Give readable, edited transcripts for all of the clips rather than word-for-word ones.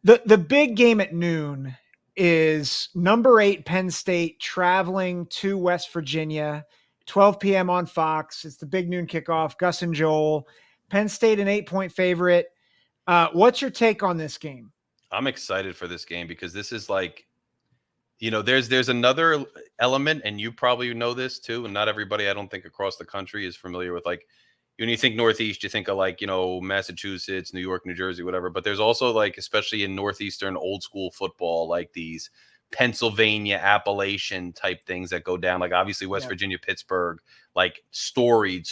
The big game at noon is number 8 Penn State traveling to West Virginia, 12 p.m. on Fox. It's the Big Noon Kickoff. Gus and Joel. Penn State an 8-point favorite. What's your take on this game? I'm excited for this game because this is like, there's another element, and you probably know this too, and not everybody, I don't think, across the country is familiar with, like, when you think Northeast, you think of, like, Massachusetts, New York, New Jersey, whatever. But there's also, like, especially in Northeastern old school football, like these Pennsylvania, Appalachian type things that go down. Like, obviously West Virginia, Pittsburgh, like storied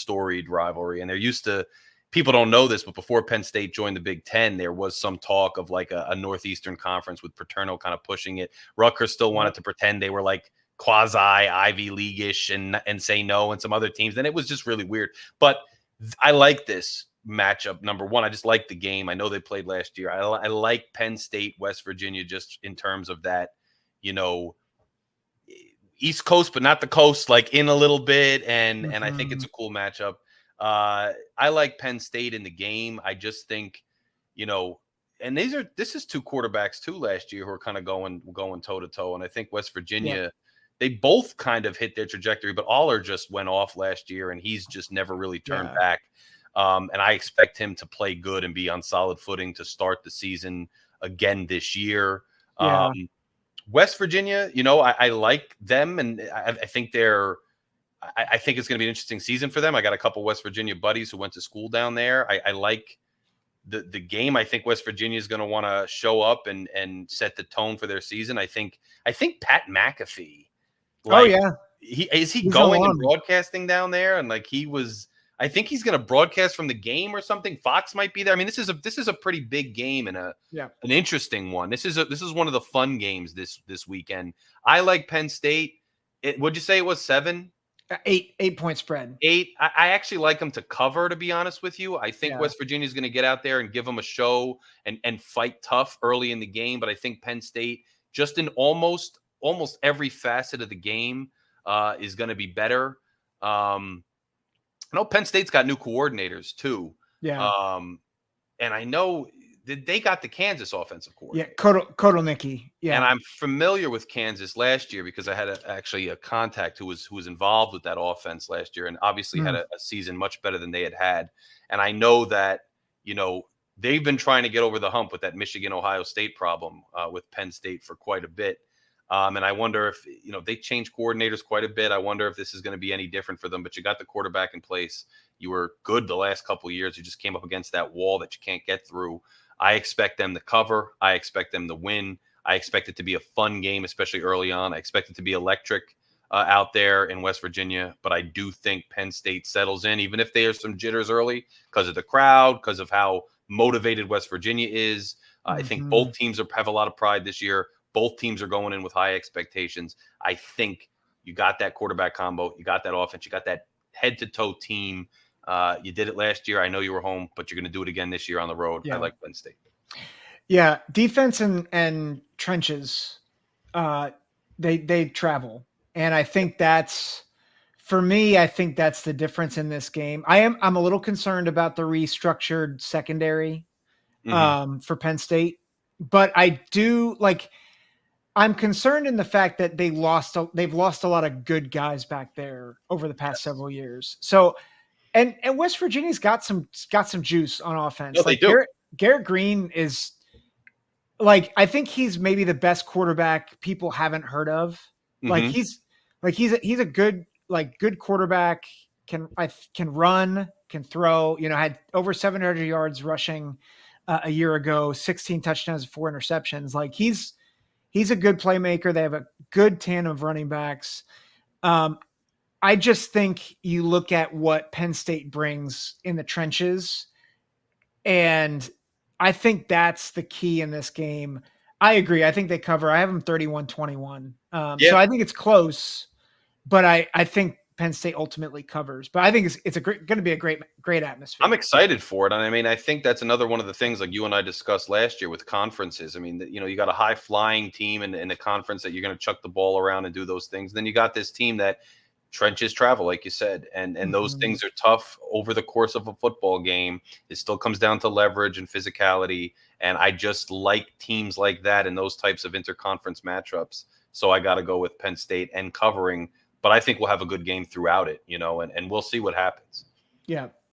rivalry. And they're used to, people don't know this, but before Penn State joined the Big Ten, there was some talk of like a Northeastern conference with Paterno kind of pushing it. Rutgers still wanted to pretend they were like quasi Ivy League-ish and say no, and some other teams. And it was just really weird. But I like this matchup. Number one, I just like the game. I know they played last year. I like Penn State, West Virginia, just in terms of that, East Coast, but not the coast, like in a little bit. And I think it's a cool matchup. I like Penn State in the game. I just think, and this is two quarterbacks too last year who are kind of going toe to toe. And I think West Virginia, they both kind of hit their trajectory, but Aller just went off last year and he's just never really turned back. And I expect him to play good and be on solid footing to start the season again this year. West Virginia, I like them, and I think I think it's going to be an interesting season for them. I got a couple West Virginia buddies who went to school down there. I like the game. I think West Virginia is going to want to show up and set the tone for their season. I think Pat McAfee. He's going and broadcasting down there, and like I think he's going to broadcast from the game or something. Fox might be there. I mean, this is a pretty big game and an interesting one. This is one of the fun games this weekend. I like Penn State. Would you say it was 7? 8-point spread. 8. I actually like them to cover, to be honest with you. I think West Virginia is going to get out there and give them a show and fight tough early in the game. But I think Penn State, just in almost every facet of the game, is going to be better. I know Penn State's got new coordinators too. And I know they got the Kansas offensive coordinator. Kotelnicki. And I'm familiar with Kansas last year because I had actually a contact who was involved with that offense last year, and obviously had a season much better than they had. And I know that, they've been trying to get over the hump with that Michigan-Ohio State problem with Penn State for quite a bit. And I wonder if, they changed coordinators quite a bit. I wonder if this is going to be any different for them. But you got the quarterback in place. You were good the last couple of years. You just came up against that wall that you can't get through. I expect them to cover. I expect them to win. I expect it to be a fun game, especially early on. I expect it to be electric out there in West Virginia. But I do think Penn State settles in, even if there's some jitters early because of the crowd, because of how motivated West Virginia is. I think both teams have a lot of pride this year. Both teams are going in with high expectations. I think you got that quarterback combo. You got that offense. You got that head-to-toe team. You did it last year. I know you were home, but you're going to do it again this year on the road. I like Penn State. Yeah, defense and trenches, they travel. And I think for me, I think that's the difference in this game. I'm a little concerned about the restructured secondary for Penn State. But I do I'm concerned in the fact that they've lost a lot of good guys back there over the past several years. So, and West Virginia's got some juice on offense. No, they do. Garrett Green is I think he's maybe the best quarterback people haven't heard of. He's a good quarterback, can run, can throw, had over 700 yards rushing a year ago, 16 touchdowns, 4 interceptions. He's a good playmaker. They have a good tandem of running backs. I just think you look at what Penn State brings in the trenches, and I think that's the key in this game. I agree. I think they cover. I have them 31-21. So I think it's close, but I think Penn State ultimately covers. But I think it's going to be a great atmosphere. I'm excited for it. And I mean, I think that's another one of the things like you and I discussed last year with conferences. I mean, you got a high flying team in a conference that you're going to chuck the ball around and do those things. Then you got this team that trenches travel, like you said, and those things are tough over the course of a football game. It still comes down to leverage and physicality, and I just like teams like that in those types of interconference matchups. So I got to go with Penn State and covering, but I think we'll have a good game throughout it, and we'll see what happens. Yeah.